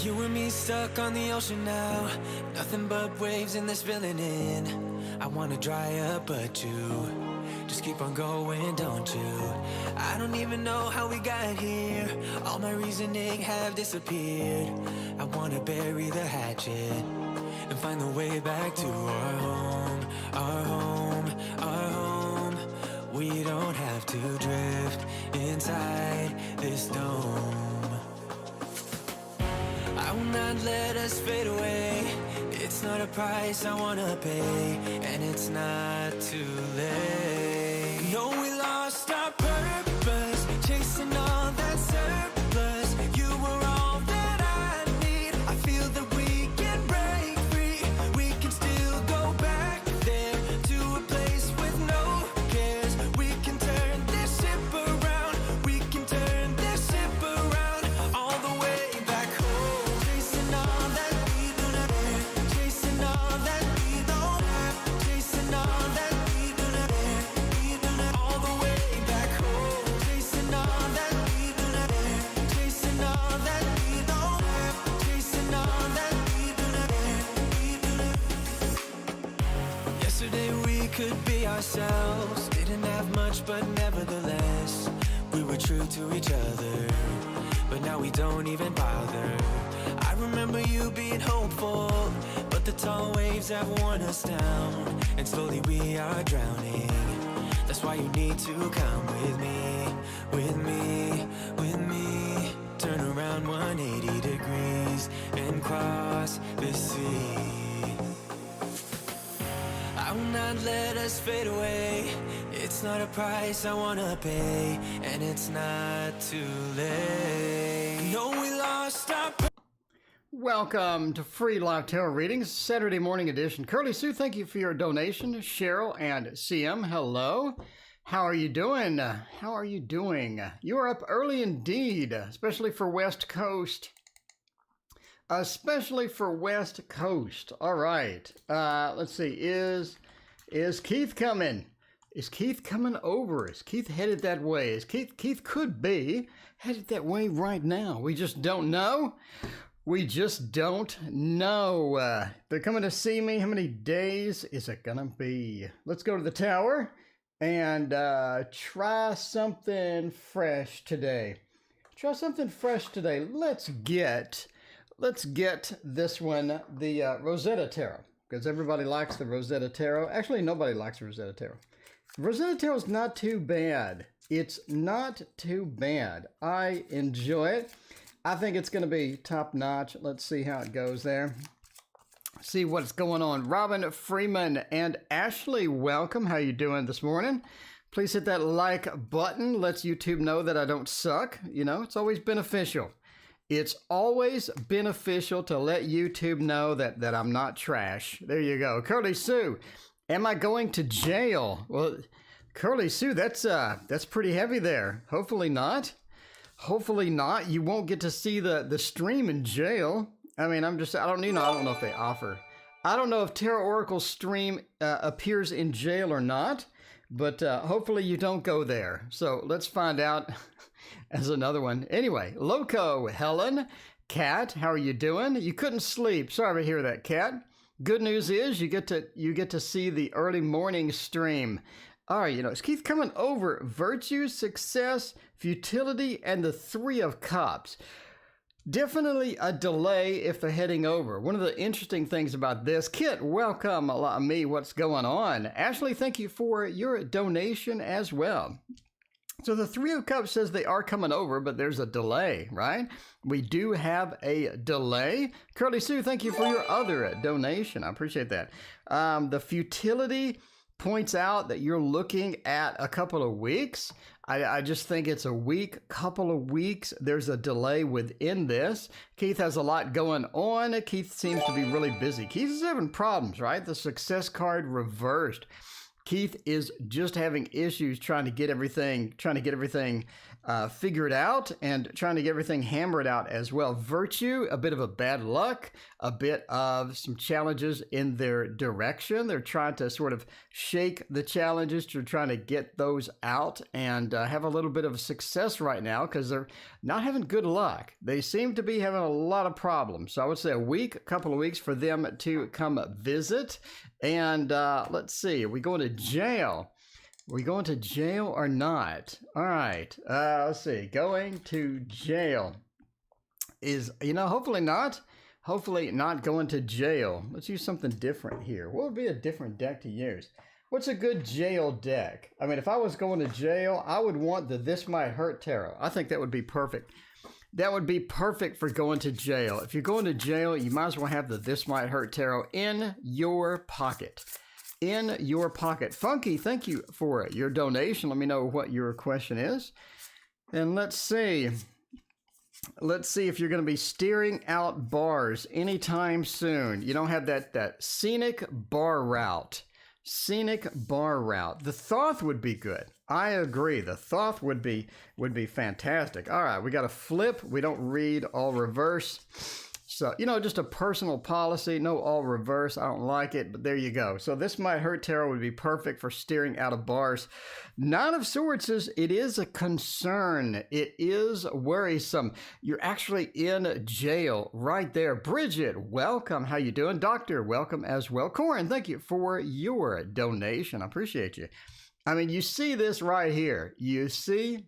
You and me stuck on the ocean now, nothing but waves in this filling in. I wanna dry up, but you just keep on going, don't you? I don't even know how we got here. All my reasoning have disappeared. I wanna bury the hatchet and find the way back to our home, our home, our home. We don't have to drift inside this dome. I will not let us fade away. It's not a price I wanna pay, and it's not too late. No, we lost our purpose, chasing all that surplus. You were all that I need. I feel that we can break free. We can still go back there to a place with no cares. We can turn this ship around. We can turn this ship around all the way back home. Chasing all that we don't have, chasing all that we don't have, chasing all that we don't have, all the way back home. Chasing all that we don't have, chasing all that we don't have, chasing all that we don't have. Yesterday we could be ourselves, didn't have much but nevertheless we were true to each other. But now we don't even bother. I remember you being hopeful, but the tall waves have worn us down, and slowly we are drowning. That's why you need to come with me, with me, with me. Turn around 180 degrees and cross the sea. I will not let us fade away. It's not a price I wanna pay, and it's not too late. No, we lost our Welcome to Free Live Tarot Readings, Saturday morning edition. Curly Sue, thank you for your donation. Cheryl and CM, hello. How are you doing? How are you doing? You are up early indeed, especially for West Coast. Especially for West Coast. All right. Let's see. Is Keith coming? Is Keith coming over? Is Keith headed that way? Is Keith could be headed that way right now. We just don't know. We just don't know. They're coming to see me. How many days is it gonna be? Let's go to the tower and try something fresh today. Try something fresh today. Let's get this one, the Rosetta Tarot, because everybody likes the Rosetta Tarot. Actually, nobody likes the Rosetta Tarot. Rosetta Tarot is not too bad. It's not too bad. I enjoy it. I think it's going to be top notch. Let's see how it goes there. See what's going on. Robin Freeman and Ashley, welcome. How you doing this morning? Please hit that like button. Lets YouTube know that I don't suck. You know, it's always beneficial. It's always beneficial to let YouTube know that I'm not trash. There you go. Curly Sue, am I going to jail? Well, Curly Sue, that's pretty heavy there. Hopefully not. Hopefully not. You won't get to see the stream in jail. I mean, I don't know if they offer. I don't know if Tarot Oracle stream appears in jail or not, but hopefully you don't go there. So let's find out as another one. Anyway, Loco, Helen, Kat, how are you doing? You couldn't sleep. Sorry to hear that, Kat. Good news is you get to see the early morning stream. All right, you know, is Keith coming over? Virtue, success, futility, and the Three of Cups. Definitely a delay if they're heading over. One of the interesting things about this, Kit, welcome. Me, what's going on? Ashley, thank you for your donation as well. So the Three of Cups says they are coming over, but there's a delay, right? We do have a delay. Curly Sue, thank you for your other donation. I appreciate that. The futility points out that you're looking at a couple of weeks. I just think it's a week, couple of weeks. There's a delay within this. Keith has a lot going on. Keith seems to be really busy. Keith is having problems, right? The success card reversed. Keith is just having issues trying to get everything figured out and trying to get everything hammered out as well. Virtue, a bit of a bad luck, a bit of some challenges in their direction. They're trying to sort of shake the challenges to trying to get those out and have a little bit of success right now because they're not having good luck. They seem to be having a lot of problems. So I would say a couple of weeks for them to come visit. And let's see, are we going to jail? Are we going to jail or not? All right, let's see, going to jail is, hopefully not. Hopefully not going to jail. Let's use something different here. What would be a different deck to use? What's a good jail deck? I mean, if I was going to jail, I would want the This Might Hurt Tarot. I think that would be perfect. That would be perfect for going to jail. If you're going to jail, you might as well have the This Might Hurt Tarot in your pocket. In your pocket. Funky, thank you for your donation. Let me know what your question is. And let's see. Let's see if you're going to be steering out bars anytime soon. You don't have that scenic bar route. Scenic bar route. The Thoth would be good. I agree. The Thoth would be fantastic. All right, we got a flip. We don't read all reverse. So, just a personal policy. No all reverse. I don't like it, but there you go. So This Might Hurt Tarot would be perfect for steering out of bars. Nine of Swords says it is a concern. It is worrisome. You're actually in jail right there. Bridget, welcome. How you doing? Doctor, welcome as well. Corin, thank you for your donation. I appreciate you. I mean, you see this right here. You see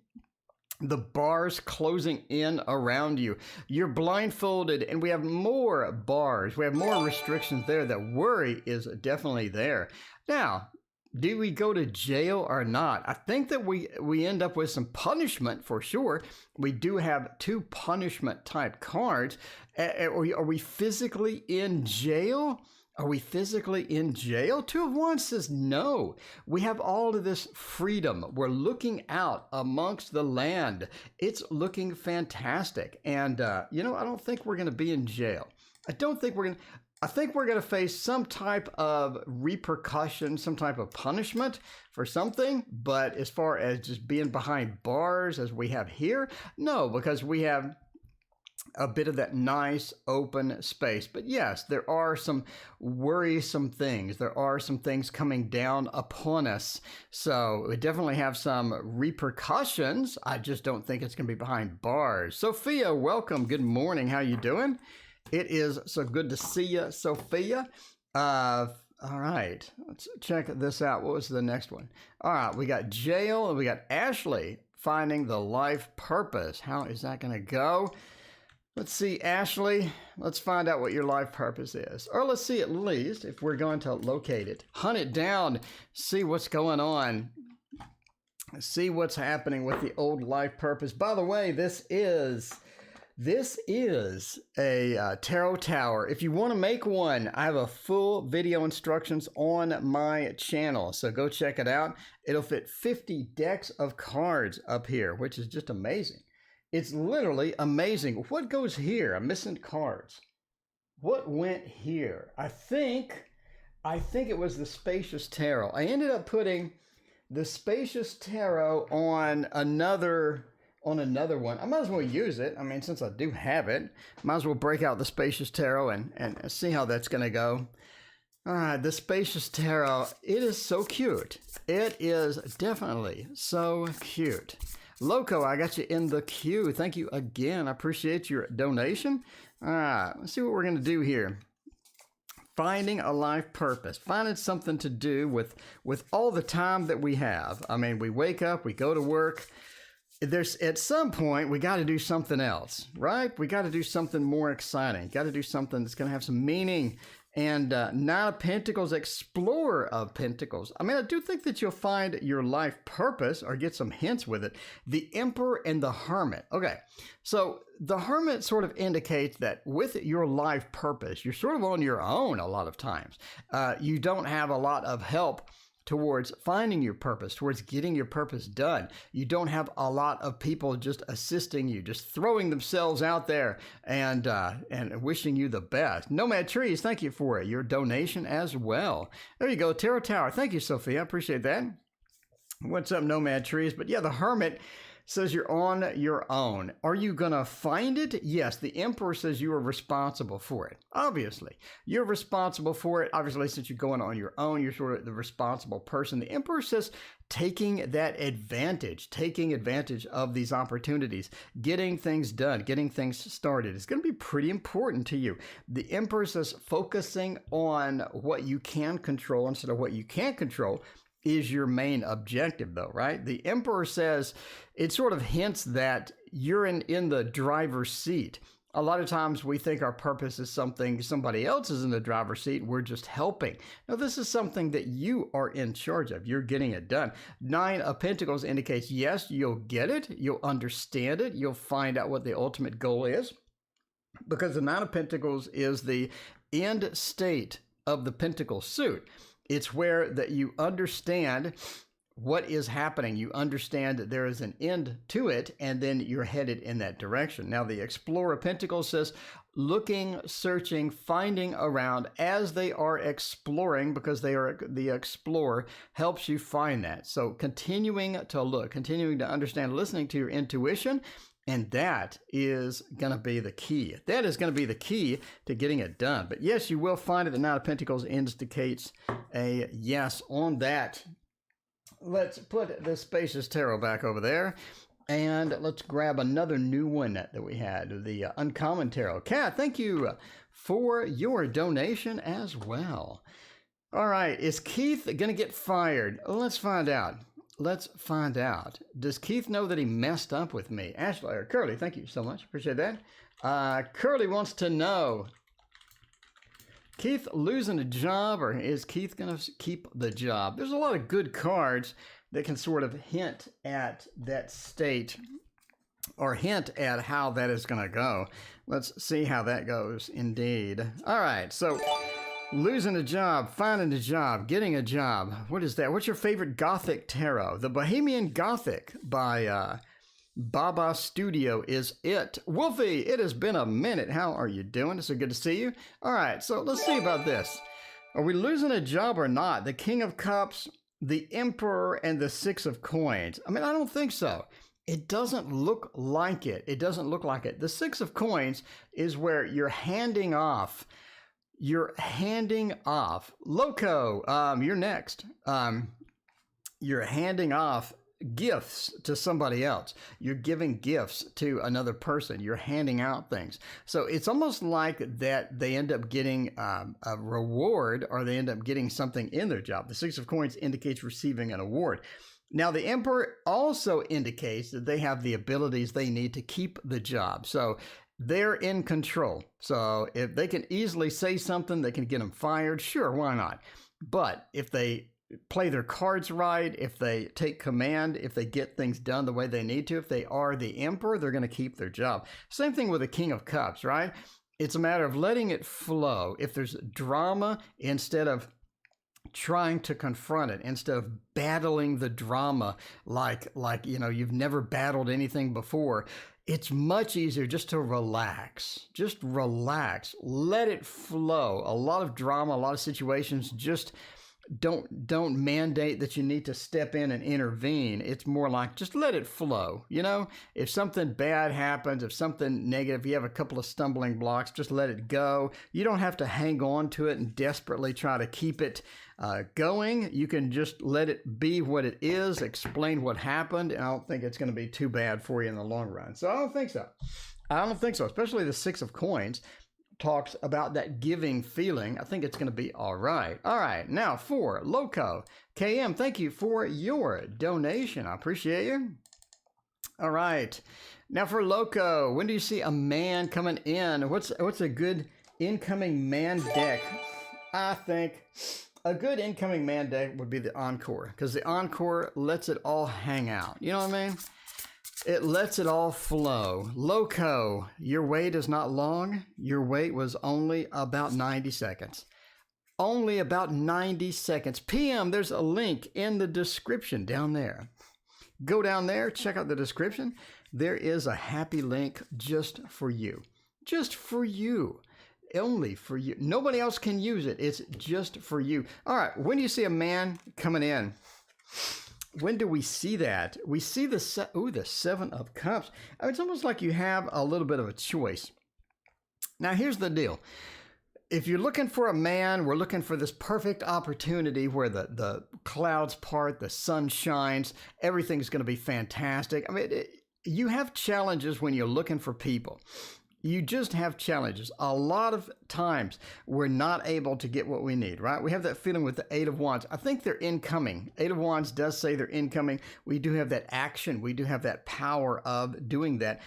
the bars closing in around you. You're blindfolded, and we have more bars. We have more restrictions there. That worry is definitely there. Now, do we go to jail or not? I think that we end up with some punishment for sure. We do have two punishment type cards. Are we physically in jail? Are we physically in jail? Two of Wands says no. We have all of this freedom. We're looking out amongst the land. It's looking fantastic. And, I don't think we're going to be in jail. I think we're going to face some type of repercussion, some type of punishment for something. But as far as just being behind bars as we have here, no, because we have a bit of that nice open space. But yes, there are some worrisome things. There are some things coming down upon us. So we definitely have some repercussions. I just don't think it's going to be behind bars. Sophia, welcome. Good morning. How you doing? It is so good to see you, Sophia. All right, let's check this out. What was the next one? All right, we got jail and we got Ashley finding the life purpose. How is that going to go? Let's see, Ashley, let's find out what your life purpose is. Or let's see at least if we're going to locate it. Hunt it down, see what's going on. See what's happening with the old life purpose. By the way, this is a tarot tower. If you want to make one, I have a full video instructions on my channel. So go check it out. It'll fit 50 decks of cards up here, which is just amazing. It's literally amazing. What goes here? I'm missing cards. What went here? I think it was the Spacious Tarot. I ended up putting the Spacious Tarot on another one. I might as well use it. I mean, since I do have it, might as well break out the Spacious Tarot and see how that's going to go. All right, the Spacious Tarot. It is so cute. It is definitely so cute. Loco, I got you in the queue. Thank you again. I appreciate your donation. All right, let's see what we're going to do here. Finding a life purpose. Finding something to do with all the time that we have. I mean, we wake up, we go to work. There's at some point, we got to do something else, right? We got to do something more exciting. Got to do something that's going to have some meaning. And Nine of Pentacles, Explorer of Pentacles. I mean, I do think that you'll find your life purpose or get some hints with it. The Emperor and the Hermit. Okay, so the Hermit sort of indicates that with your life purpose, you're sort of on your own a lot of times. You don't have a lot of help towards finding your purpose, towards getting your purpose done. You don't have a lot of people just assisting you, just throwing themselves out there and wishing you the best. Nomad Trees, thank you for your donation as well. There you go, Tarot Tower. Thank you, Sophia. I appreciate that. What's up, Nomad Trees? But yeah, the Hermit says you're on your own. Are you going to find it? Yes, the Emperor says you are responsible for it. Obviously, you're responsible for it. Obviously, since you're going on your own, you're sort of the responsible person. The Emperor says taking advantage of these opportunities, getting things done, getting things started. It's going to be pretty important to you. The Emperor says focusing on what you can control instead of what you can't control is your main objective, though, right? The Emperor says it sort of hints that you're in the driver's seat. A lot of times we think our purpose is something somebody else is in the driver's seat. We're just helping. Now, this is something that you are in charge of. You're getting it done. 9 of Pentacles indicates, yes, you'll get it. You'll understand it. You'll find out what the ultimate goal is. Because the 9 of Pentacles is the end state of the Pentacle suit. It's where that you understand what is happening. You understand that there is an end to it, and then you're headed in that direction. Now, the Explorer of Pentacles says looking, searching, finding around as they are exploring, because they are the explorer helps you find that. So continuing to look, continuing to understand, listening to your intuition. And that is going to be the key. That is going to be the key to getting it done. But yes, you will find it. The 9 of Pentacles indicates a yes on that. Let's put the Spacious Tarot back over there. And let's grab another new one that we had, the Uncommon Tarot. Kat, thank you for your donation as well. All right, is Keith going to get fired? Let's find out. Let's find out. Does Keith know that he messed up with me? Ashley, or Curly, thank you so much. Appreciate that. Curly wants to know, Keith losing a job, or is Keith going to keep the job? There's a lot of good cards that can sort of hint at that state or hint at how that is going to go. Let's see how that goes indeed. All right, so losing a job, finding a job, getting a job. What is that? What's your favorite Gothic tarot? The Bohemian Gothic by Baba Studio is it. Wolfie, it has been a minute. How are you doing? It's so good to see you. All right, so let's see about this. Are we losing a job or not? The King of Cups, the Emperor, and the 6 of Coins. I mean, I don't think so. It doesn't look like it. It doesn't look like it. The 6 of Coins is where you're handing off. You're handing off. Loco, you're next. You're handing off gifts to somebody else. You're giving gifts to another person. You're handing out things. So it's almost like that they end up getting a reward, or they end up getting something in their job. The 6 of Coins indicates receiving an award. Now, the Emperor also indicates that they have the abilities they need to keep the job. So they're in control. So if they can easily say something, they can get them fired. Sure, why not? But if they play their cards right, if they take command, if they get things done the way they need to, if they are the Emperor, they're going to keep their job. Same thing with the King of Cups, right? It's a matter of letting it flow. If there's drama, instead of trying to confront it, instead of battling the drama like you've never battled anything before, it's much easier just to relax. Just relax. Let it flow. A lot of drama, a lot of situations just don't mandate that you need to step in and intervene. It's more like just let it flow. If something bad happens, if something negative, you have a couple of stumbling blocks, just let it go. You don't have to hang on to it and desperately try to keep it going. You can just let it be what it is, explain what happened, and I don't think it's going to be too bad for you in the long run. So I don't think so. I don't think so, especially the 6 of Coins talks about that giving feeling. I think it's going to be all right. All right, now for Loco. KM, thank you for your donation. I appreciate you. All right, now for Loco, when do you see a man coming in? What's a good incoming man deck? I think a good incoming man deck would be the Encore, because the Encore lets it all hang out. You know what I mean? It lets it all flow. Loco, your wait is not long. Your wait was only about 90 seconds. Only about 90 seconds. PM, there's a link in the description down there. Go down there, check out the description. There is a happy link just for you. Just for you. Only for you. Nobody else can use it. It's just for you. All right, when do you see a man coming in? When do we see that? We see the Seven of Cups. I mean, it's almost like you have a little bit of a choice. Now, here's the deal. If you're looking for a man, we're looking for this perfect opportunity where the clouds part, the sun shines, everything's going to be fantastic. I mean, you have challenges when you're looking for people. You just have challenges. A lot of times we're not able to get what we need, right? We have that feeling with the Eight of Wands. I think they're incoming. Eight of Wands does say they're incoming. We do have that action. We do have that power of doing that.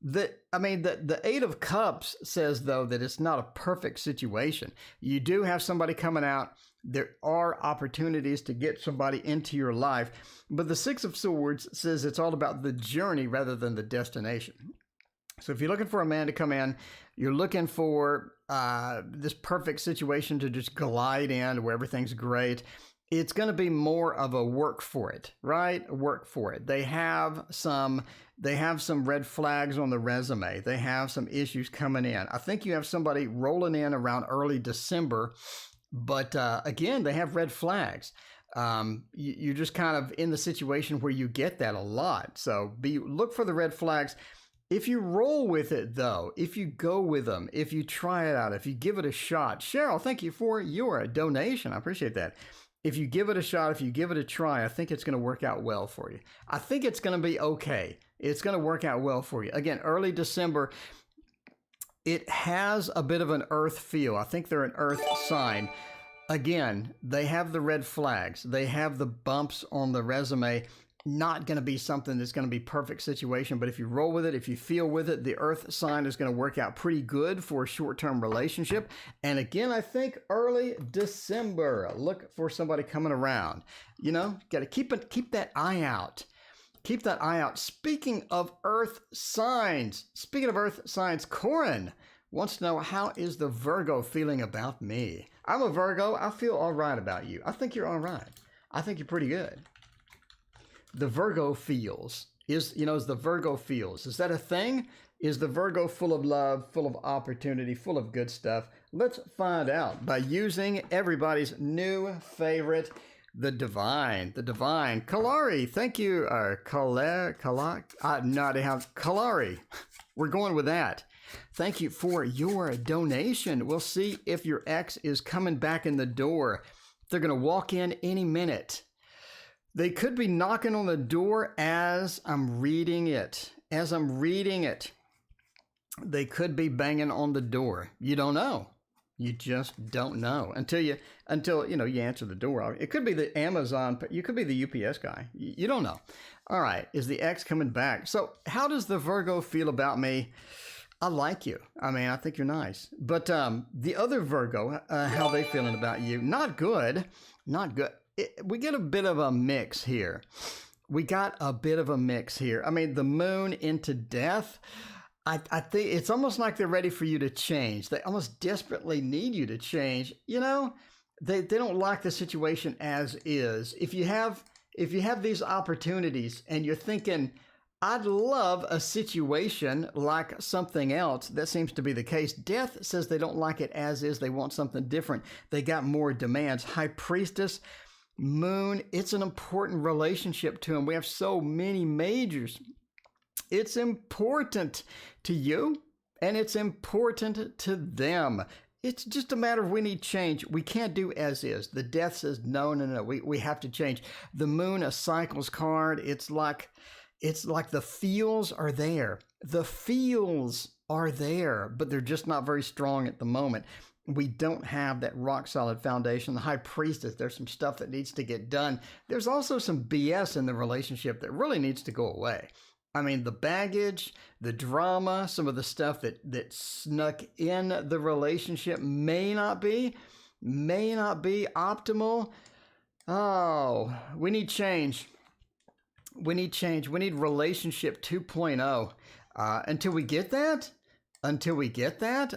The Eight of Cups says, though, that it's not a perfect situation. You do have somebody coming out. There are opportunities to get somebody into your life. But the Six of Swords says it's all about the journey rather than the destination. So if you're looking for a man to come in, you're looking for this perfect situation to just glide in where everything's great. It's going to be more of a work for it, right? Work for it. They have some red flags on the resume. They have some issues coming in. I think you have somebody rolling in around early December, but again, they have red flags. You're just kind of in the situation where you get that a lot. So look for the red flags. If you roll with it, though, if you go with them, if you try it out, if you give it a shot. Cheryl, thank you for your donation. I appreciate that. If you give it a shot, if you give it a try, I think it's going to work out well for you. I think it's going to be okay. It's going to work out well for you. Again, early December, it has a bit of an earth feel. I think they're an earth sign. Again, they have the red flags. They have the bumps on the resume. Not going to be something that's going to be perfect situation, but if you roll with it, if you feel with it, the earth sign is going to work out pretty good for a short-term relationship. And again, I think early December, look for somebody coming around. You know, got to keep that eye out. Keep that eye out. Speaking of earth signs, Corin wants to know, how is the Virgo feeling about me? I'm a Virgo. I feel all right about you. I think you're all right. I think you're pretty good. The Virgo feels. Is the Virgo feels. Is that a thing? Is the Virgo full of love, full of opportunity, full of good stuff? Let's find out by using everybody's new favorite, the Divine. The Divine. Kalari, thank you. Kalari. We're going with that. Thank you for your donation. We'll see if your ex is coming back in the door. They're going to walk in any minute. They could be knocking on the door as I'm reading it. They could be banging on the door. You don't know. You just don't know until you answer the door. It could be the Amazon. You could be the UPS guy. You don't know. All right. Is the ex coming back? So how does the Virgo feel about me? I like you. I mean, I think you're nice. But the other Virgo, how they feeling about you? Not good. Not good. We get a bit of a mix here. I mean, the moon into death, I think it's almost like they're ready for you to change. They almost desperately need you to change. You know, they don't like the situation as is. If you have these opportunities and you're thinking, I'd love a situation like something else, that seems to be the case. Death says they don't like it as is. They want something different. They got more demands. High Priestess, Moon, it's an important relationship to them. We have so many majors. It's important to you and it's important to them. It's just a matter of we need change. We can't do as is. The Death says, no. We have to change. The Moon, a cycles card. It's like the feels are there. The feels are there, but they're just not very strong at the moment. We don't have that rock solid foundation. The High Priestess, there's some stuff that needs to get done. There's also some BS in the relationship that really needs to go away. I mean, the baggage, the drama, some of the stuff that snuck in the relationship may not be optimal. Oh, we need change. We need relationship 2.0. Until we get that, until we get that,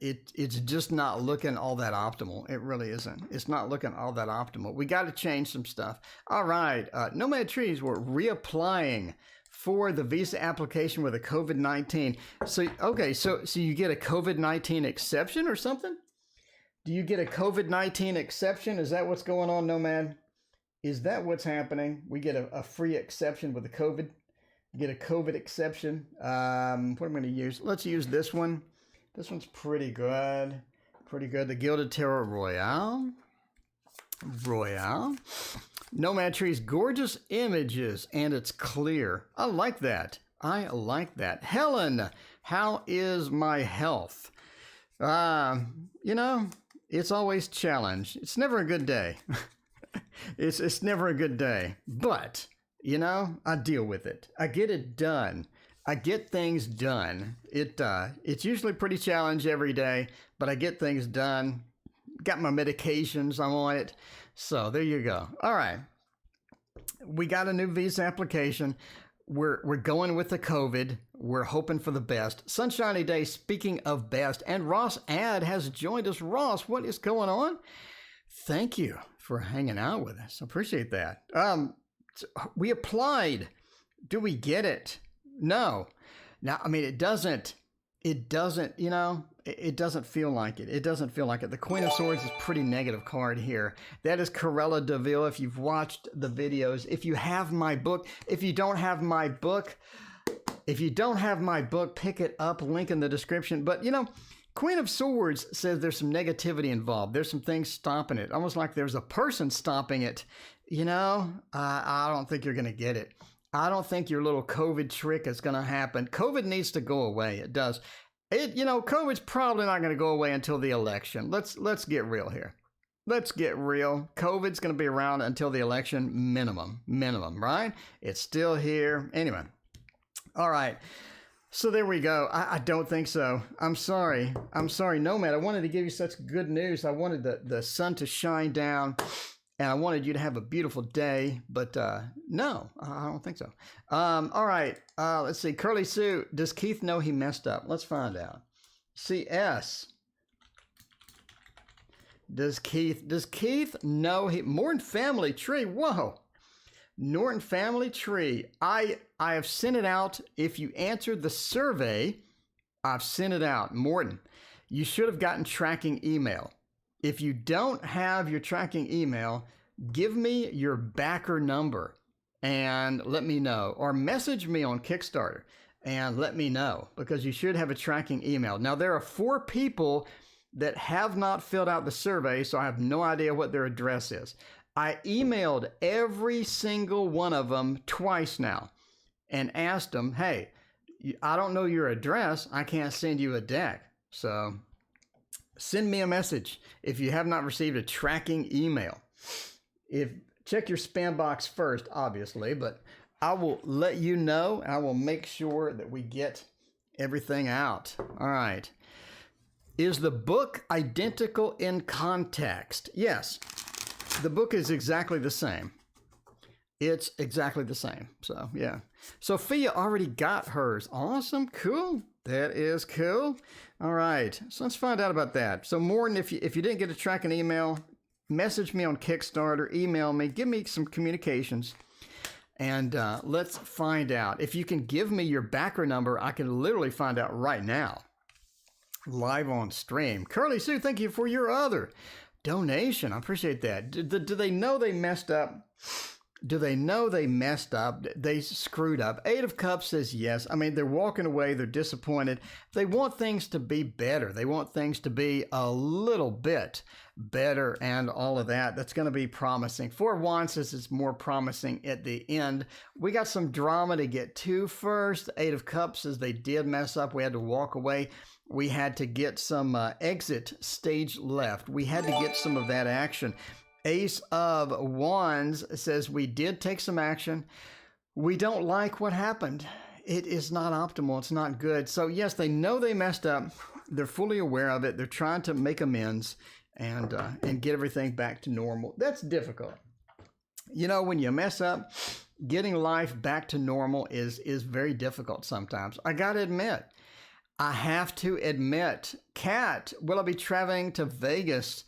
it's just not looking all that optimal. It really isn't. It's not looking all that optimal. We got to change some stuff. All right, Nomad Trees, we're reapplying for the visa application with a COVID-19. So, okay, so you get a COVID-19 exception or something? Do you get a COVID-19 exception? Is that what's going on, Nomad? Is that what's happening? We get a free exception with the COVID. Get a COVID exception. What am I going to use? Let's use this one. This one's pretty good. Pretty good. The Gilded Terror Royale. Nomad Trees, gorgeous images, and it's clear. I like that. I like that. Helen, how is my health? You know, it's always challenge. It's never a good day. It's never a good day. But, you know, I deal with it. I get it done. I get things done. It's usually pretty challenge every day, but I get things done. Got my medications. I'm on it. So there you go. All right. We got a new visa application. We're going with the COVID. We're hoping for the best. Sunshiny day, speaking of best. And Ross Ad has joined us. Ross, what is going on? Thank you for hanging out with us. I appreciate that. We applied. Do we get it? No. Now, I mean, it doesn't, you know, it doesn't feel like it. It doesn't feel like it. The Queen of Swords is a pretty negative card here. That is Corella DeVille. If you've watched the videos, if you have my book, if you don't have my book, pick it up, link in the description. But, you know, Queen of Swords says there's some negativity involved. There's some things stopping it, almost like there's a person stopping it. You know, I don't think you're going to get it. I don't think your little COVID trick is going to happen. COVID needs to go away. It does. You know, COVID's probably not going to go away until the election. Let's get real here. Let's get real. COVID's going to be around until the election, minimum, right? It's still here. Anyway. All right. So there we go. I don't think so. I'm sorry. Nomad, I wanted to give you such good news. I wanted the sun to shine down, and I wanted you to have a beautiful day, but no, I don't think so. All right. Let's see. Curly Sue, does Keith know he messed up? Let's find out. CS. Does Keith know Morton Family Tree? Whoa. Norton Family Tree. I have sent it out. If you answered the survey, I've sent it out. Morton, you should have gotten tracking email. If you don't have your tracking email, give me your backer number and let me know, or message me on Kickstarter and let me know, because you should have a tracking email. Now, there are 4 people that have not filled out the survey, so I have no idea what their address is. I emailed every single one of them twice now and asked them, hey, I don't know your address. I can't send you a deck. So send me a message if you have not received a tracking email. Check your spam box first, obviously, but I will let you know. I will make sure that we get everything out. All right. Is the book identical in context? Yes. The book is exactly the same. It's exactly the same. So, yeah. Sophia already got hers. Awesome. Cool. That is cool. All right. So let's find out about that. So, Morton, if you didn't get a tracking email, message me on Kickstarter, email me, give me some communications, and let's find out. If you can give me your backer number, I can literally find out right now. Live on stream. Curly Sue, thank you for your other donation. I appreciate that. Do they know they messed up? Do they know they messed up? They screwed up. 8 of Cups says yes. I mean, they're walking away. They're disappointed. They want things to be better. They want things to be a little bit better and all of that. That's going to be promising. 4 of Wands says it's more promising at the end. We got some drama to get to first. 8 of Cups says they did mess up. We had to walk away. We had to get some exit stage left. We had to get some of that action. Ace of Wands says we did take some action. We don't like what happened. It is not optimal. It's not good. So yes, they know they messed up. They're fully aware of it. They're trying to make amends and get everything back to normal. That's difficult. You know, when you mess up, getting life back to normal is very difficult sometimes. I got to admit, I have to admit, Kat, will I be traveling to Vegas?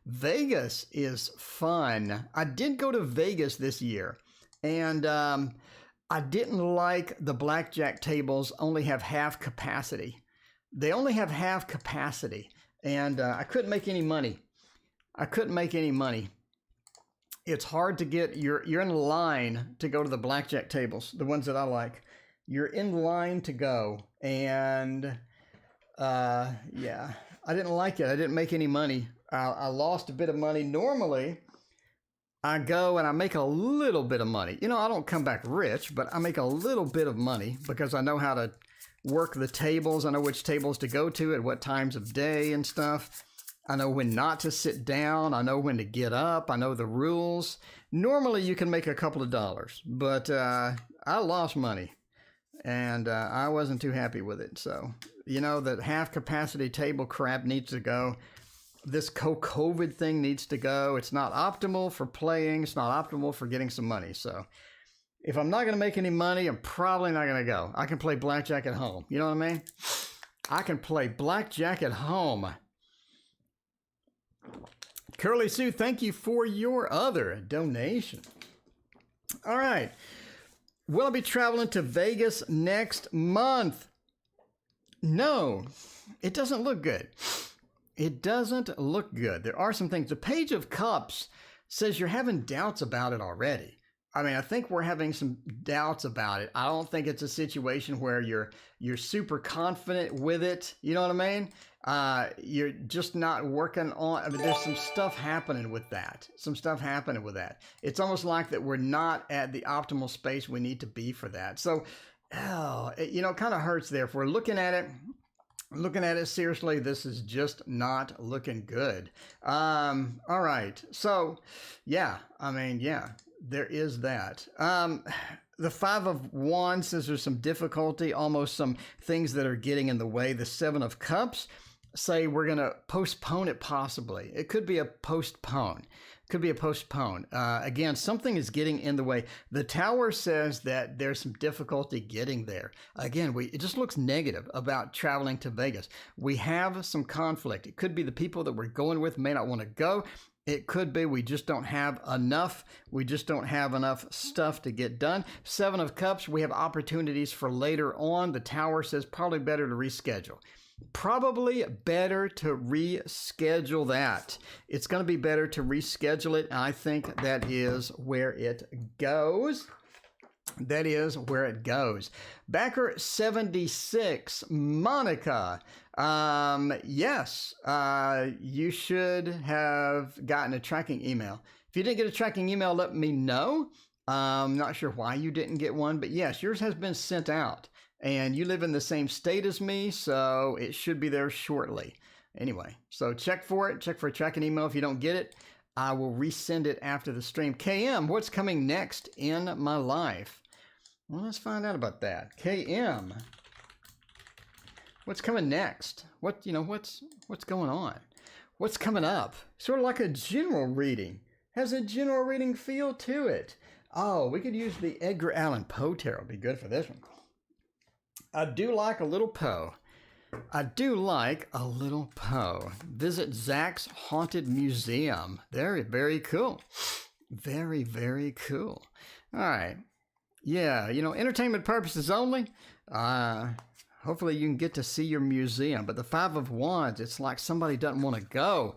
Vegas is fun. I did go to Vegas this year, and I didn't like the blackjack tables only have half capacity. They only have half capacity, and I couldn't make any money. I couldn't make any money. It's hard to get, you're in line to go to the blackjack tables, the ones that I like. You're in line to go, and yeah, I didn't like it. I didn't make any money. I lost a bit of money. Normally, I go and I make a little bit of money. You know, I don't come back rich, but I make a little bit of money because I know how to work the tables. I know which tables to go to at what times of day and stuff. I know when not to sit down. I know when to get up. I know the rules. Normally, you can make a couple of dollars, but I lost money, and I wasn't too happy with it. So, you know, that half capacity table crap needs to go. This COVID thing needs to go. It's not optimal for playing. It's not optimal for getting some money. So if I'm not going to make any money, I'm probably not going to go. I can play blackjack at home. You know what I mean? I can play blackjack at home. Curly Sue, thank you for your other donation. All right. Will I be traveling to Vegas next month? No, it doesn't look good. It doesn't look good. There are some things. The Page of Cups says you're having doubts about it already. I mean, I think we're having some doubts about it. I don't think it's a situation where you're super confident with it. You know what I mean? You're just not working on. I mean, there's some stuff happening with that. It's almost like that we're not at the optimal space we need to be for that. So, you know, it kind of hurts there. If we're looking at it seriously, this is just not looking good. All right. So, yeah, I mean, yeah, there is that. The Five of Wands says there's some difficulty, almost some things that are getting in the way. The Seven of Cups say we're going to postpone it possibly. It could be a postpone. Again, something is getting in the way. The Tower says that there's some difficulty getting there. Again, it just looks negative about traveling to Vegas. We have some conflict. It could be the people that we're going with may not want to go. It could be we just don't have enough. We just don't have enough stuff to get done. Seven of Cups, we have opportunities for later on. The Tower says probably better to reschedule. Probably better to reschedule that. It's going to be better to reschedule it. And I think that is where it goes. Backer 76, Monica. Yes, you should have gotten a tracking email. If you didn't get a tracking email, let me know. I'm not sure why you didn't get one, but yes, yours has been sent out. And you live in the same state as me, so it should be there shortly. Anyway, so check for it. Check for a tracking email. If you don't get it, I will resend it after the stream. KM, what's coming next in my life? Well, let's find out about that. KM, what's coming next? What's going on? What's coming up? Sort of like a general reading. Has a general reading feel to it. Oh, we could use the Edgar Allan Poe tarot. Be good for this one. I do like a little Poe. Visit Zach's Haunted Museum. Very, very cool. Very, very cool. All right. Yeah, entertainment purposes only. Hopefully you can get to see your museum. But the Five of Wands, it's like somebody doesn't want to go.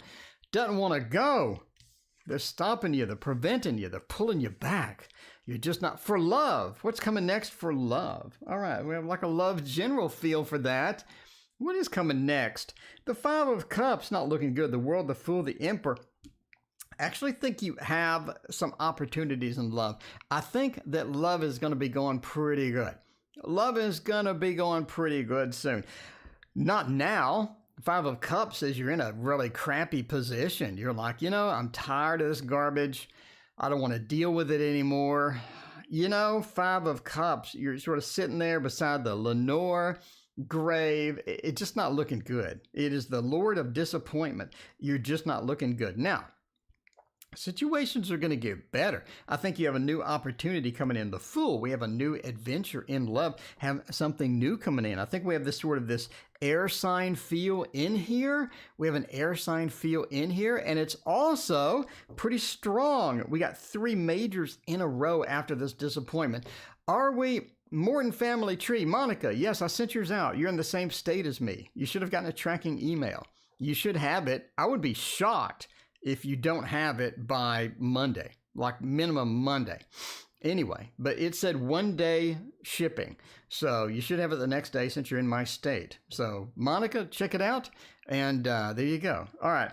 They're stopping you. They're preventing you. They're pulling you back. You're just not for love. What's coming next for love? All right, we have like a love general feel for that. What is coming next? The Five of Cups, not looking good. The World, the Fool, the Emperor. I actually think you have some opportunities in love. I think that love is going to be going pretty good. Soon. Not now. Five of Cups says you're in a really crappy position. You're like, I'm tired of this garbage. I don't want to deal with it anymore. Five of Cups, you're sort of sitting there beside the Lenore grave. It's just not looking good. It is the Lord of Disappointment. You're just not looking good. Now, Situations are going to get better. I think you have a new opportunity coming in. The Fool, we have a new adventure in love, have something new coming in. I think we have this sort of this air sign feel in here. We have an air sign feel in here, and it's also pretty strong. We got 3 majors in a row after this disappointment. Are we Morton family tree? Monica, yes, I sent yours out. You're in the same state as me. You should have gotten a tracking email. You should have it. I would be shocked if you don't have it by Monday, like minimum Monday. Anyway, but it said 1 day shipping. So you should have it the next day since you're in my state. So Monica, check it out. And there you go. All right.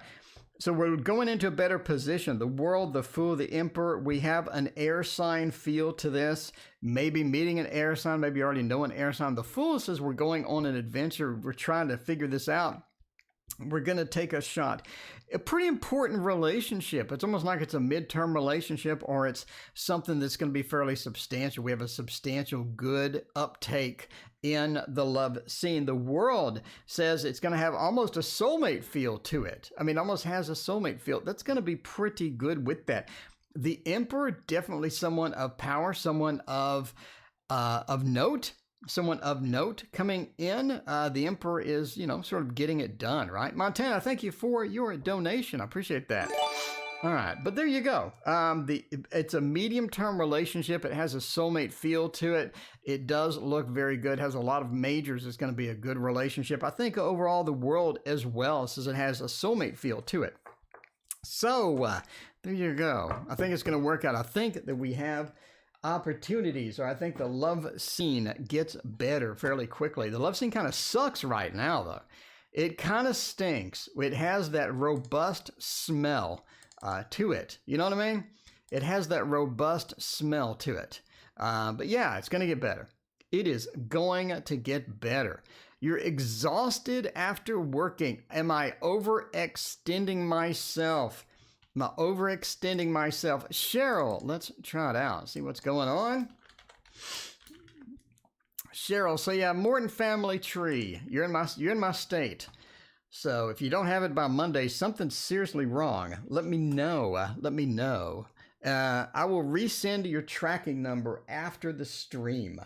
So we're going into a better position. The World, the Fool, the Emperor. We have an air sign feel to this. Maybe meeting an air sign. Maybe you already know an air sign. The Fool says we're going on an adventure. We're trying to figure this out. We're going to take a shot. A pretty important relationship. It's almost like it's a midterm relationship, or it's something that's going to be fairly substantial. We have a substantial good uptake in the love scene. The World says it's going to have almost a soulmate feel to it. I mean, almost has a soulmate feel. That's going to be pretty good with that. The Emperor, definitely someone of power, someone of note. Someone of note coming in. The Emperor is, sort of getting it done, right? Montana, thank you for your donation. I appreciate that. All right, but there you go. It's a medium-term relationship. It has a soulmate feel to it. It does look very good. It has a lot of majors. It's going to be a good relationship. I think overall the World as well says it has a soulmate feel to it. So there you go. I think it's going to work out. I think that we have opportunities, or I think the love scene gets better fairly quickly. The love scene kind of sucks right now, though. It kind of stinks. It has that robust smell to it. You know what I mean? It has that robust smell to it. But yeah, it's going to get better. It is going to get better. You're exhausted after working. Am I overextending myself? Am I overextending myself? Cheryl, let's try it out. See what's going on. Cheryl, so yeah, Morton family tree. You're in my state. So if you don't have it by Monday, something's seriously wrong. Let me know. Let me know. I will resend your tracking number after the stream.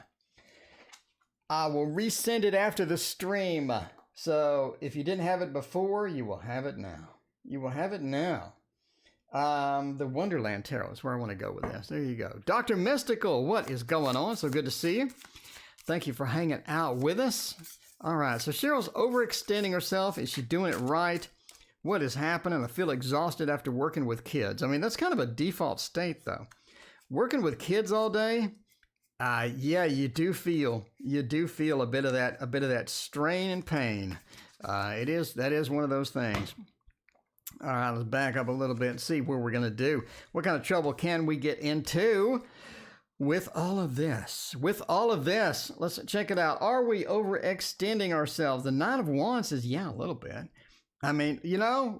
I will resend it after the stream. So if you didn't have it before, you will have it now. You will have it now. The Wonderland Tarot is where I want to go with this. There you go. Dr. Mystical, what is going on? So good to see you. Thank you for hanging out with us. All right, so Cheryl's overextending herself. Is she doing it right? What is happening? I feel exhausted after working with kids. I mean, that's kind of a default state, though. Working with kids all day, yeah, you do feel a bit of that strain and pain. That is one of those things. All right, let's back up a little bit and see what we're going to do. What kind of trouble can we get into with all of this? With all of this, let's check it out. Are we overextending ourselves? The Nine of Wands says, yeah, a little bit. I mean,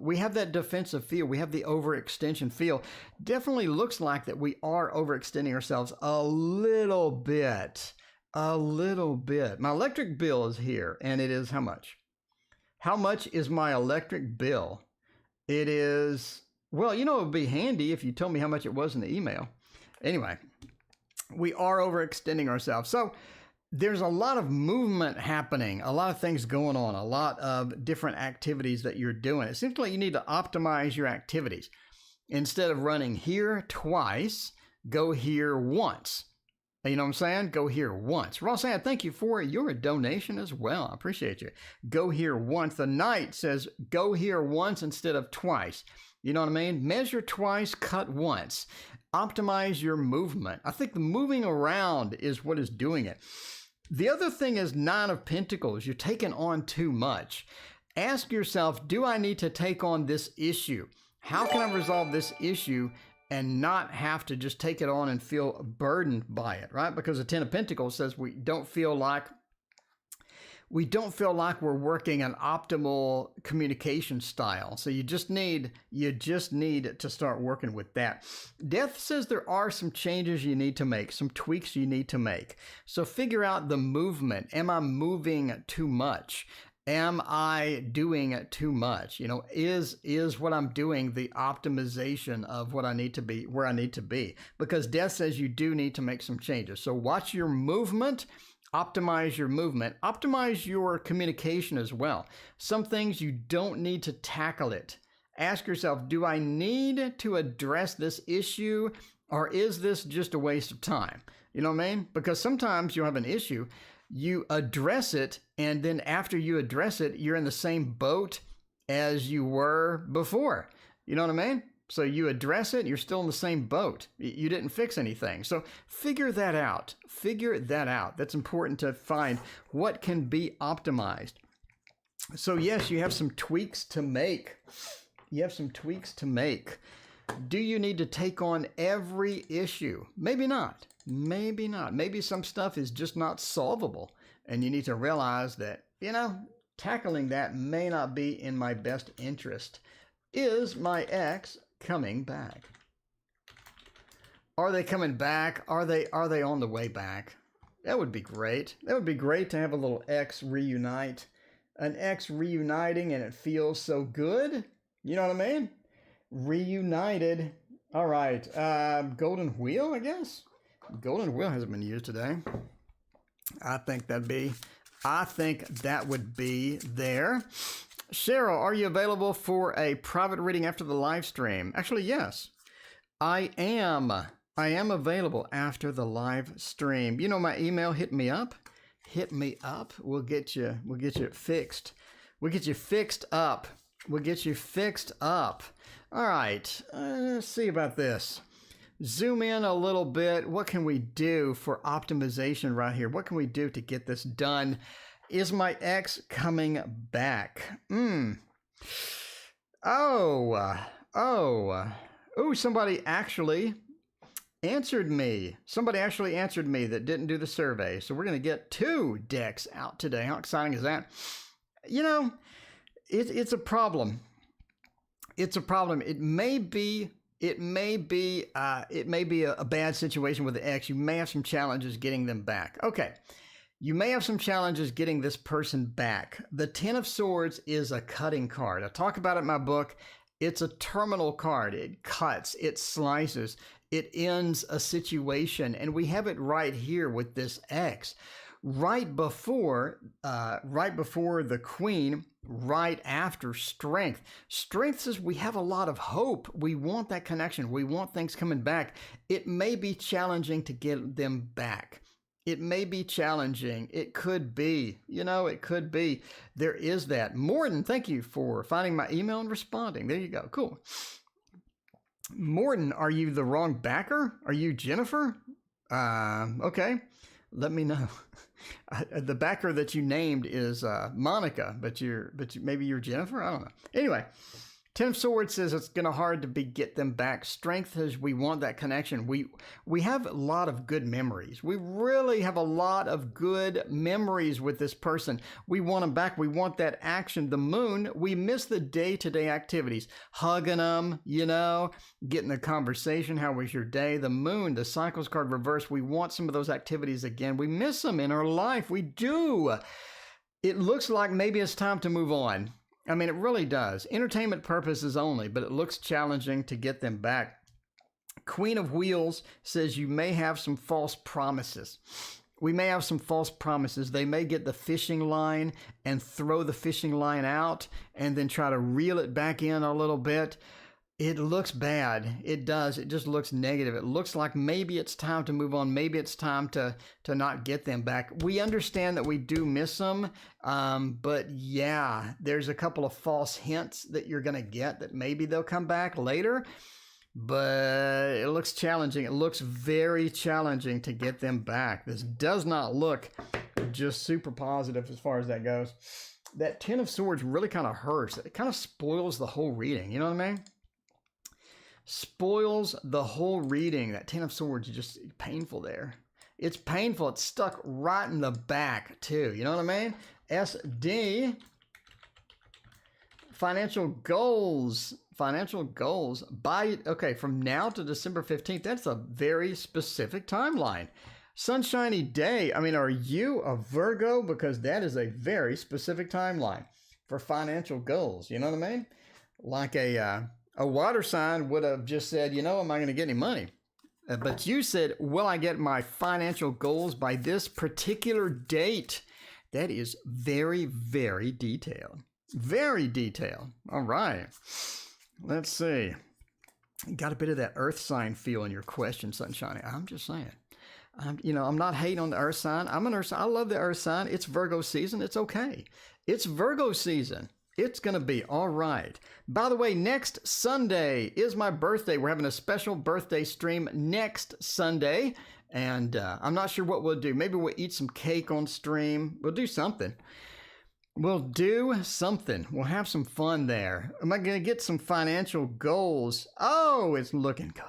we have that defensive feel. We have the overextension feel. Definitely looks like that we are overextending ourselves a little bit. A little bit. My electric bill is here, and it is how much? How much is my electric bill? It is, well, it would be handy if you told me how much it was in the email. Anyway, we are overextending ourselves. So there's a lot of movement happening, a lot of things going on, a lot of different activities that you're doing. It seems like you need to optimize your activities. Instead of running here twice, go here once. You know what I'm saying? Go here once. Ross, thank you for your donation as well. I appreciate you. Go here once. The Knight says go here once instead of twice. You know what I mean? Measure twice, cut once. Optimize your movement. I think the moving around is what is doing it. The other thing is Nine of Pentacles. You're taking on too much. Ask yourself, do I need to take on this issue? How can I resolve this issue and not have to just take it on and feel burdened by it, right? Because the Ten of Pentacles says we don't feel like we're working an optimal communication style. So you just need to start working with that. Death says there are some changes you need to make, some tweaks you need to make. So figure out the movement. Am I moving too much? Am I doing too much? You know, is what I'm doing the optimization of what I need to be, where I need to be? Because death says you do need to make some changes. So watch your movement, optimize your communication as well. Some things you don't need to tackle it. Ask yourself, do I need to address this issue, or is this just a waste of time? You know what I mean? Because sometimes you have an issue, you address it, and then after you address it, you're in the same boat as you were before. You know what I mean? So you address it, you're still in the same boat. You didn't fix anything. So figure that out. Figure that out. That's important to find what can be optimized. So yes, you have some tweaks to make. Do you need to take on every issue? Maybe not. Maybe not. Maybe some stuff is just not solvable. And you need to realize that, you know, tackling that may not be in my best interest. Is my ex coming back? Are they coming back? Are they on the way back? That would be great. That would be great to have a little ex reunite. An ex reuniting, and it feels so good. You know what I mean? Reunited. All right. Golden Wheel, I guess. Golden Wheel hasn't been used today. I think that would be there. Cheryl, are you available for a private reading after the live stream? Actually, yes. I am available after the live stream. You know my email, hit me up. Hit me up. We'll get you fixed. We'll get you fixed up. All right. Let's see about this. Zoom in a little bit. What can we do for optimization right here? What can we do to get this done? Is my ex coming back? Somebody actually answered me. That didn't do the survey. So we're going to get 2 decks out today. How exciting is that? You know, it's a problem. It's a problem. It may be a bad situation with the ex. You may have some challenges getting them back. Okay. You may have some challenges getting this person back. The 10 of Swords is a cutting card. I talk about it in my book. It's a terminal card. It cuts, it slices, it ends a situation. And we have it right here with this ex. Right before the Queen, right after Strength. Strength says we have a lot of hope. We want that connection. We want things coming back. It may be challenging to get them back. It may be challenging. It could be. It could be. There is that. Morton, thank you for finding my email and responding. There you go. Cool. Morton, are you the wrong backer? Are you Jennifer? Okay. Let me know. The backer that you named is Monica, but maybe you're Jennifer. I don't know. Anyway, 10 of Swords says it's gonna hard to get them back. Strength says we want that connection. We have a lot of good memories. We really have a lot of good memories with this person. We want them back. We want that action. The Moon, we miss the day-to-day activities, hugging them, getting a conversation. How was your day? The Moon, the Cycles card reverse. We want some of those activities again. We miss them in our life. We do. It looks like maybe it's time to move on. I mean, it really does. Entertainment purposes only, but it looks challenging to get them back. Queen of Wheels says you may have some false promises. We may have some false promises. They may get the fishing line and throw the fishing line out and then try to reel it back in a little bit. It looks bad. It does. It just looks negative. It looks like maybe it's time to move on. Maybe it's time to not get them back. We understand that we do miss them, but yeah, there's a couple of false hints that you're going to get that maybe they'll come back later, but it looks challenging. It looks very challenging to get them back. This does not look just super positive as far as that goes. That 10 of Swords really kind of hurts. It kind of spoils the whole reading. You know what I mean? Spoils the whole reading. That 10 of Swords is just painful there. It's painful. It's stuck right in the back too. You know what I mean? SD. Financial goals. Okay, from now to December 15th. That's a very specific timeline. Sunshiny day. I mean, are you a Virgo? Because that is a very specific timeline for financial goals. You know what I mean? Like a water sign would have just said, am I going to get any money? But you said, will I get my financial goals by this particular date? That is very, very detailed. Very detailed. All right. Let's see. Got a bit of that earth sign feel in your question, Sunshine. I'm just saying. I'm not hating on the earth sign. I'm an earth sign. I love the earth sign. It's Virgo season. It's okay. It's Virgo season. It's going to be all right. By the way, next Sunday is my birthday. We're having a special birthday stream next Sunday. And I'm not sure what we'll do. Maybe we'll eat some cake on stream. We'll do something. We'll do something. We'll have some fun there. Am I going to get some financial goals? Oh, it's looking good.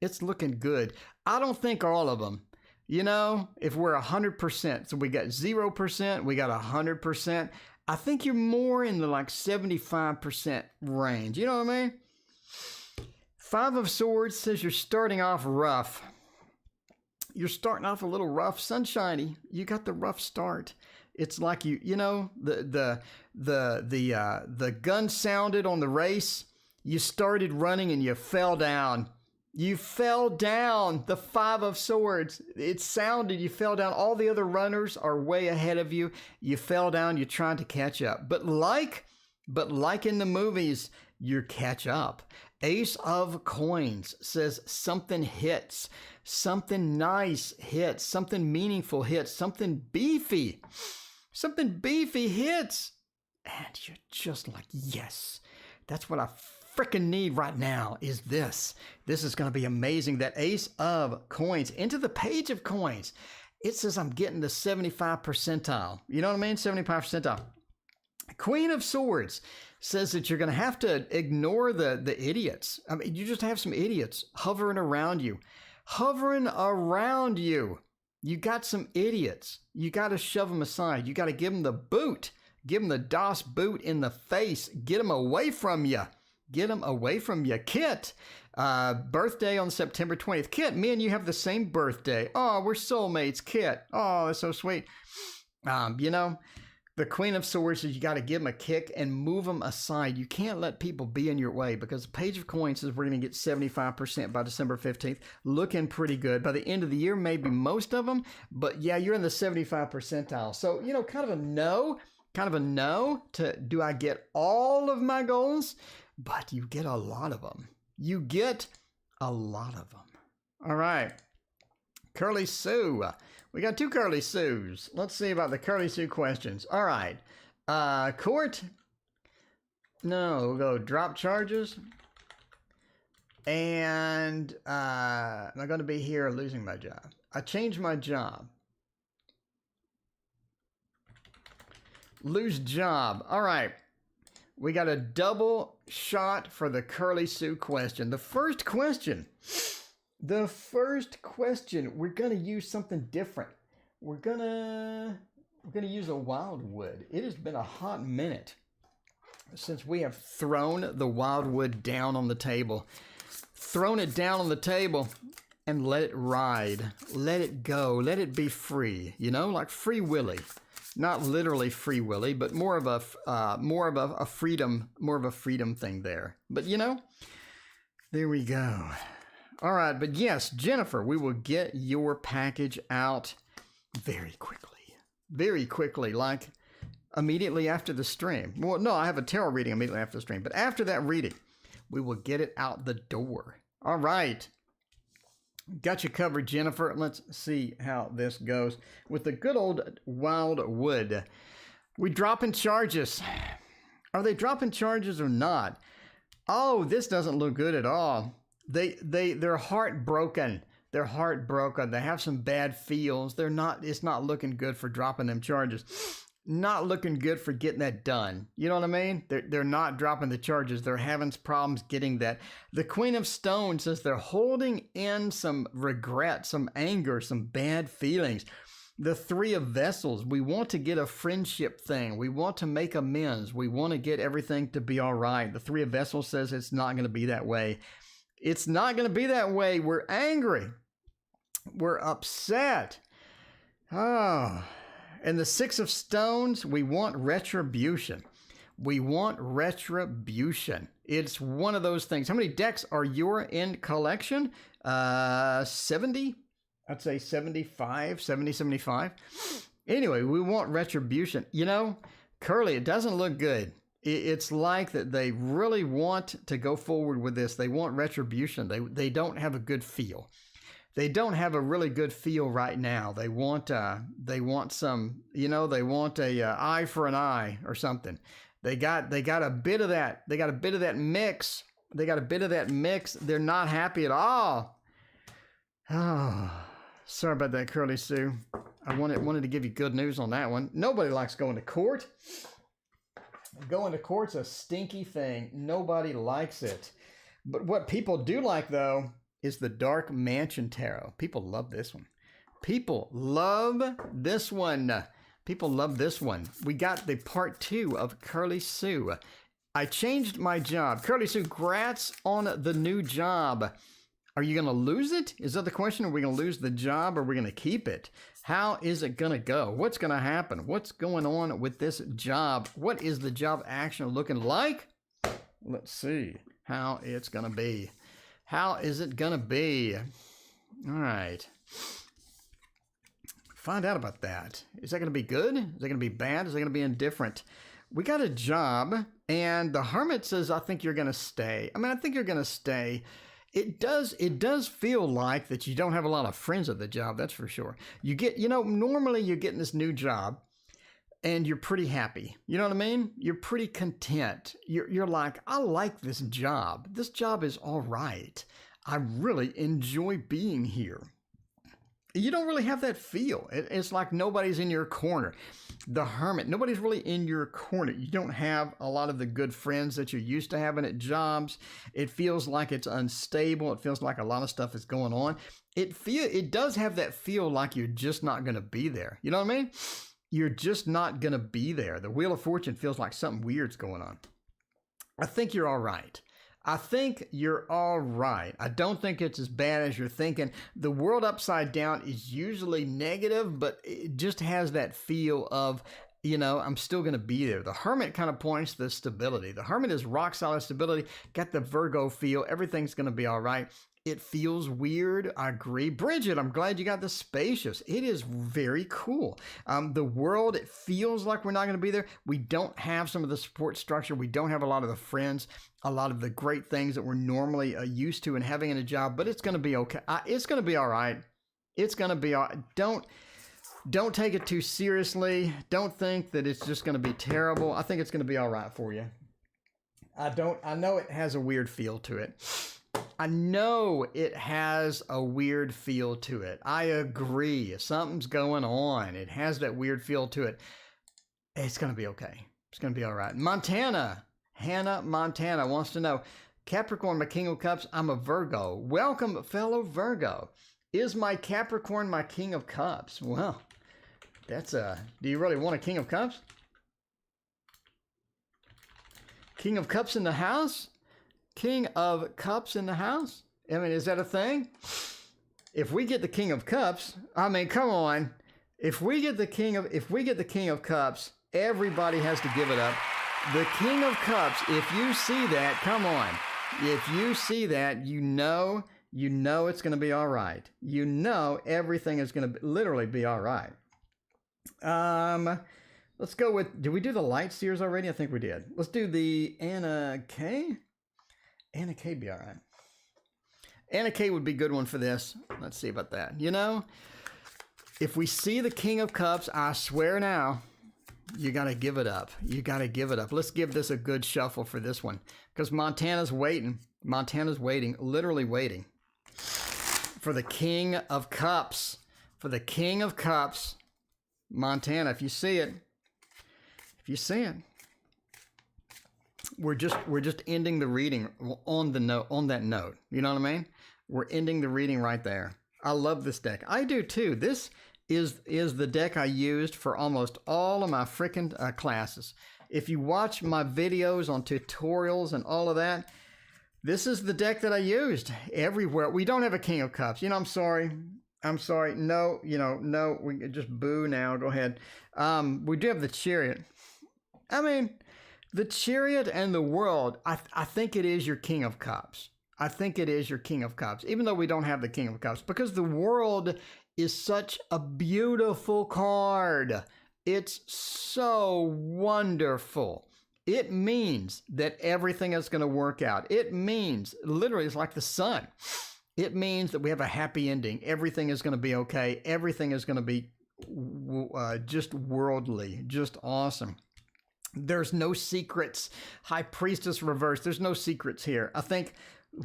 It's looking good. I don't think all of them. If we're 100%, so we got 0%, we got 100%. I think you're more in the 75% range. You know what I mean? Five of Swords says you're starting off rough. You're starting off a little rough. Sunshiny, you got the rough start. It's like the gun sounded on the race. You started running and you fell down. You fell down. The Five of Swords. It sounded, you fell down. All the other runners are way ahead of you. You fell down. You're trying to catch up. But like in the movies, you catch up. Ace of Coins says something hits. Something nice hits. Something meaningful hits. Something beefy. Something beefy hits. And you're just like, yes, that's what I freaking need right now is this. This is going to be amazing. That Ace of Coins into the Page of Coins. It says I'm getting the 75 percentile. You know what I mean? 75 percentile. Queen of Swords says that you're going to have to ignore the idiots. I mean, you just have some idiots hovering around you. Hovering around you. You got some idiots. You got to shove them aside. You got to give them the boot. Give them the DOS boot in the face. Get them away from you. Get them away from you. Kit, birthday on September 20th. Kit, me and you have the same birthday. Oh, we're soulmates, Kit. Oh, that's so sweet. The Queen of Swords says you got to give them a kick and move them aside. You can't let people be in your way because the Page of Coins says we're going to get 75% by December 15th. Looking pretty good. By the end of the year, maybe most of them. But yeah, you're in the 75 percentile. So, kind of a no to do I get all of my goals? But you get a lot of them. You get a lot of them. All right. Curly Sue. We got two Curly Sues. Let's see about the Curly Sue questions. All right. Court. No, we'll go drop charges. And am I going to be here or losing my job? I changed my job. Lose job. All right. We got a double shot for the Curly Sue question. The first question, we're going to use something different. We're going to use a wildwood. It has been a hot minute since we have thrown the wildwood down on the table. Thrown it down on the table and let it ride. Let it go. Let it be free. Like Free Willy. Not literally Free Willy, but more of a freedom thing there. But there we go. All right, but yes, Jennifer, we will get your package out very quickly, like immediately after the stream. Well, no, I have a tarot reading immediately after the stream, but after that reading, we will get it out the door. All right. Got you covered, Jennifer. Let's see how this goes with the good old wildwood. We dropping charges. Are they dropping charges or not? Oh, this doesn't look good at all. They're heartbroken. They're heartbroken. They have some bad feels. It's not looking good for dropping them charges. Not looking good for getting that done. You know what I mean? They're not dropping the charges. They're having problems getting that. The Queen of Stones says they're holding in some regret, some anger, some bad feelings. The Three of Vessels, we want to get a friendship thing. We want to make amends. We want to get everything to be all right. The Three of Vessels says it's not going to be that way. It's not going to be that way. We're angry. We're upset. Oh. And the Six of Stones, we want retribution. We want retribution. It's one of those things. How many decks are your in collection? 70? I'd say 75, 70, 75. Anyway, we want retribution. You know, Curly, it doesn't look good. It's like that they really want to go forward with this. They want retribution. They don't have a good feel. They don't have a really good feel right now. They want some, you know, they want a eye for an eye or something. They got a bit of that. They got a bit of that mix. They're not happy at all. Oh, sorry about that, Curly Sue. I wanted to give you good news on that one. Nobody likes going to court. Going to court's a stinky thing. Nobody likes it. But what people do like, though, is the Dark Mansion Tarot. People love this one. People love this one. People love this one. We got the part 2 of Curly Sue. I changed my job. Curly Sue, congrats on the new job. Are you going to lose it? Is that the question? Are we going to lose the job or are we going to keep it? How is it going to go? What's going to happen? What's going on with this job? What is the job action looking like? Let's see how it's going to be. How is it going to be? All right. Find out about that. Is that going to be good? Is that going to be bad? Is that going to be indifferent? We got a job, and the Hermit says, I think you're going to stay. I mean, I think you're going to stay. It does feel like that you don't have a lot of friends at the job, that's for sure. You get, you know, normally you're getting this new job, and you're pretty happy. You know what I mean? You're pretty content. You're like, I like this job. This job is all right. I really enjoy being here. You don't really have that feel. It's like nobody's in your corner. The Hermit, nobody's really in your corner. You don't have a lot of the good friends that you're used to having at jobs. It feels like it's unstable. It feels like a lot of stuff is going on. It does have that feel like you're just not going to be there. You know what I mean? You're just not going to be there. The Wheel of Fortune feels like something weird's going on. I think you're all right. I think you're all right. I don't think it's as bad as you're thinking. The world upside down is usually negative, but it just has that feel of, you know, I'm still going to be there. The Hermit kind of points to stability. The Hermit is rock solid stability, got the Virgo feel. Everything's going to be all right. It feels weird. I agree. Bridget, I'm glad you got the spacious. It is very cool. The world, it feels like we're not going to be there. We don't have some of the support structure. We don't have a lot of the friends, a lot of the great things that we're normally used to and having in a job, but it's going to be okay. It's going to be all right. It's going to be all right. Don't take it too seriously. Don't think that it's just going to be terrible. I think it's going to be all right for you. I know it has a weird feel to it. I know it has a weird feel to it. I agree. Something's going on. It has that weird feel to it. It's going to be okay. It's going to be all right. Montana. Hannah Montana wants to know, Capricorn, my King of Cups, I'm a Virgo. Welcome, fellow Virgo. Is my Capricorn my King of Cups? Well, that's a... Do you really want a King of Cups? King of Cups in the house? King of Cups in the house? I mean, is that a thing? If we get the King of Cups, I mean, come on. If we get the King of Cups, everybody has to give it up. The King of Cups, if you see that, come on. If you see that, you know it's going to be all right. You know everything is going to literally be all right. Let's go with, did we do the Light Seers already? I think we did. Let's do the Anna K. Anna K be all right. Anna K would be a good one for this. Let's see about that. You know, if we see the King of Cups, I swear now, you got to give it up. You got to give it up. Let's give this a good shuffle for this one. Because Montana's waiting. Montana's waiting. Literally waiting. For the King of Cups. For the King of Cups. Montana, if you see it. If you see it. We're just ending the reading on that note. You know what I mean? We're ending the reading right there. I love this deck. I do too. This is the deck I used for almost all of my freaking classes. If you watch my videos on tutorials and all of that, this is the deck that I used everywhere. We don't have a King of Cups. You know, I'm sorry. I'm sorry. No, no. We can just boo now. Go ahead. We do have the Chariot. I mean, the Chariot and the World. I think it is your King of Cups. I think it is your King of Cups, even though we don't have the King of Cups, because the World is such a beautiful card. It's so wonderful. It means that everything is going to work out. It means, literally, it's like the sun. It means that we have a happy ending. Everything is going to be okay. Everything is going to be just worldly, just awesome. There's no secrets. High Priestess reverse. There's no secrets here. I think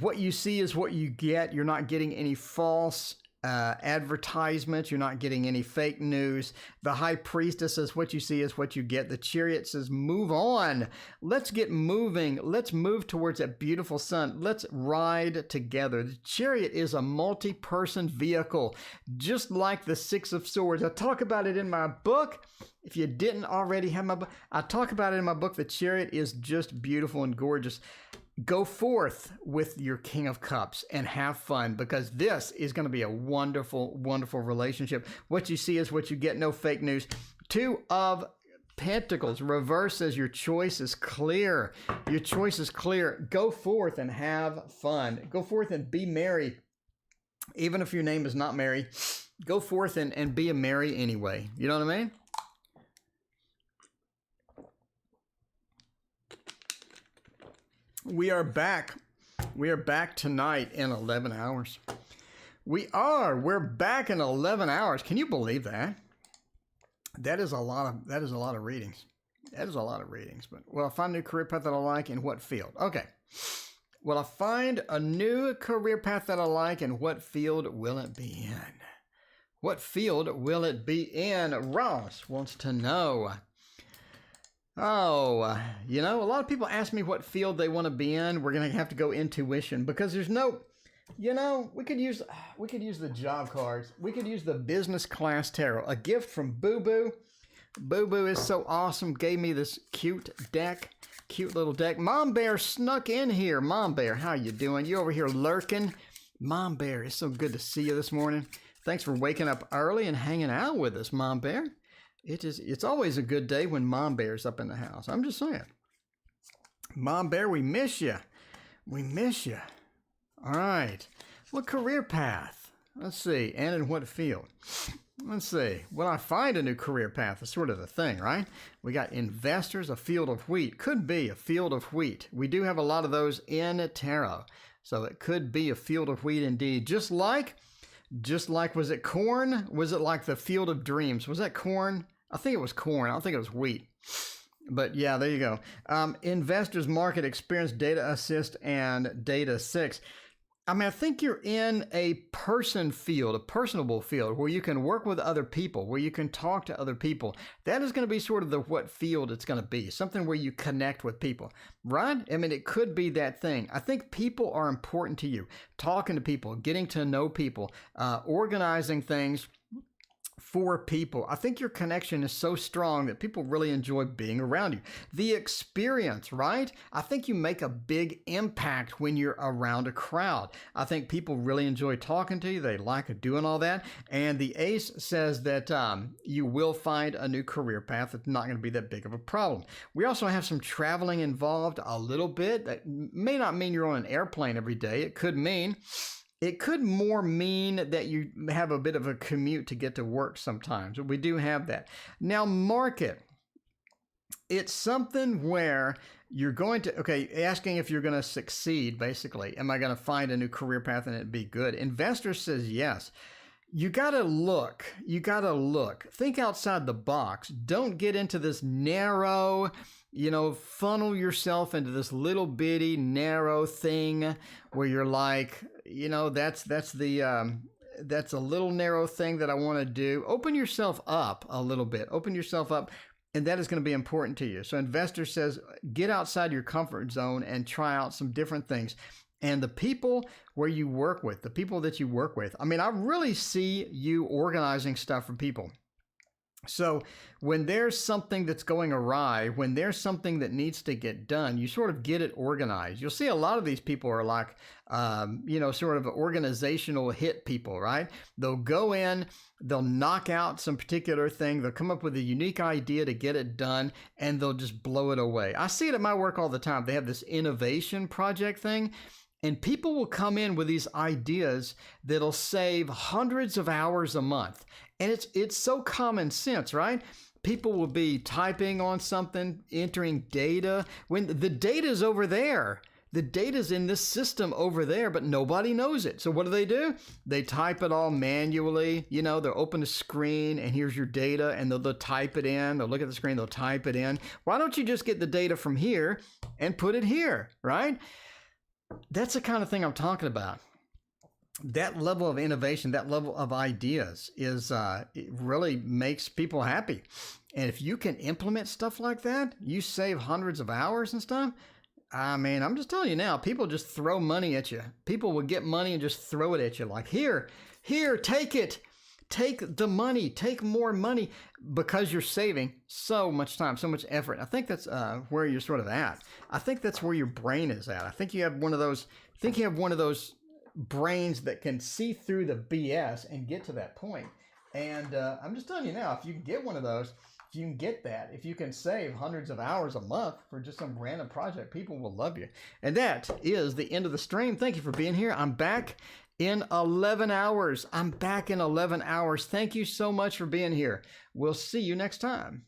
what you see is what you get. You're not getting any false advertisements. You're not getting any fake news. The High Priestess says what you see is what you get. The Chariot says move on. Let's get moving. Let's move towards that beautiful sun. Let's ride together. The Chariot is a multi-person vehicle, just like the Six of Swords. I talk about it in my book. If you didn't already have my book, I talk about it in my book. The Chariot is just beautiful and gorgeous. Go forth with your King of Cups and have fun, because this is going to be a wonderful, wonderful relationship. What you see is what you get. No fake news. Two of Pentacles reverse says your choice is clear. Your choice is clear. Go forth and have fun. Go forth and be merry. Even if your name is not Mary, go forth and be a Mary anyway. You know what I mean? We are back. We are back tonight in 11 hours. We're back in 11 hours. Can you believe that? That is a lot of readings. That is a lot of readings. But will I find a new career path that I like, in what field? Okay. Will I find a new career path that I like, and what field will it be in? What field will it be in? Ross wants to know. Oh, a lot of people ask me what field they want to be in. We're going to have to go intuition, because there's no, we could use the job cards. We could use the business class tarot. A gift from Boo Boo. Boo Boo is so awesome. Gave me this cute little deck. Mom Bear snuck in here. Mom Bear, how you doing? You over here lurking? Mom Bear, it's so good to see you this morning. Thanks for waking up early and hanging out with us, Mom Bear. It's always a good day when Mom Bear's up in the house. I'm just saying. Mom Bear, we miss you. We miss you. All right. What career path? Let's see. And in what field? Let's see. Will I find a new career path? Is sort of the thing, right? We got investors, a field of wheat. Could be a field of wheat. We do have a lot of those in tarot. So it could be a field of wheat indeed. Just like, was it corn? Was it like the field of dreams? Was that corn? I think it was corn. I don't think it was wheat. But yeah, there you go. Investors, market, experience, data assist, and data 6. I mean, I think you're in a person field, a personable field, where you can work with other people, where you can talk to other people. That is going to be sort of what field it's going to be, something where you connect with people, right? I mean, it could be that thing. I think people are important to you. Talking to people, getting to know people, organizing things for people. I think your connection is so strong that people really enjoy being around you. The experience, right? I think you make a big impact when you're around a crowd. I think people really enjoy talking to you. They like doing all that. And the ace says that you will find a new career path. It's not going to be that big of a problem. We also have some traveling involved a little bit. That may not mean you're on an airplane every day. It could more mean that you have a bit of a commute to get to work sometimes. We do have that. Now, market. It's something where you're going to, asking if you're going to succeed, basically. Am I going to find a new career path and it be good? Investor says yes. You got to look. Think outside the box. Don't get into this narrow, funnel yourself into this little bitty narrow thing where you're like, that's a little narrow thing that I want to do. Open yourself up a little bit. And that is going to be important to you. So investor says, get outside your comfort zone and try out some different things. And the people where you work with, I mean, I really see you organizing stuff for people. So when there's something that's going awry, when there's something that needs to get done, you sort of get it organized. You'll see a lot of these people are like, sort of organizational hit people, right? They'll go in, they'll knock out some particular thing, they'll come up with a unique idea to get it done, and they'll just blow it away. I see it at my work all the time. They have this innovation project thing. And people will come in with these ideas that'll save hundreds of hours a month. And it's so common sense, right? People will be typing on something, entering data, when the data's over there. The data's in this system over there, but nobody knows it. So what do? They type it all manually. They'll open a screen and here's your data, and they'll type it in. They'll look at the screen, they'll type it in. Why don't you just get the data from here and put it here, right? That's the kind of thing I'm talking about. That level of innovation, that level of ideas it really makes people happy. And if you can implement stuff like that, you save hundreds of hours and stuff. I mean, I'm just telling you now, people just throw money at you. People will get money and just throw it at you. Like, here, take it. Take the money, take more money, because you're saving so much time, so much effort. I think that's where you're sort of at. I think that's where your brain is at. I think you have one of those brains that can see through the BS and get to that point. And I'm just telling you now, if you can get one of those, if you can get that, if you can save hundreds of hours a month for just some random project, people will love you. And that is the end of the stream. Thank you for being here. I'm back in 11 hours. Thank you so much for being here. We'll see you next time.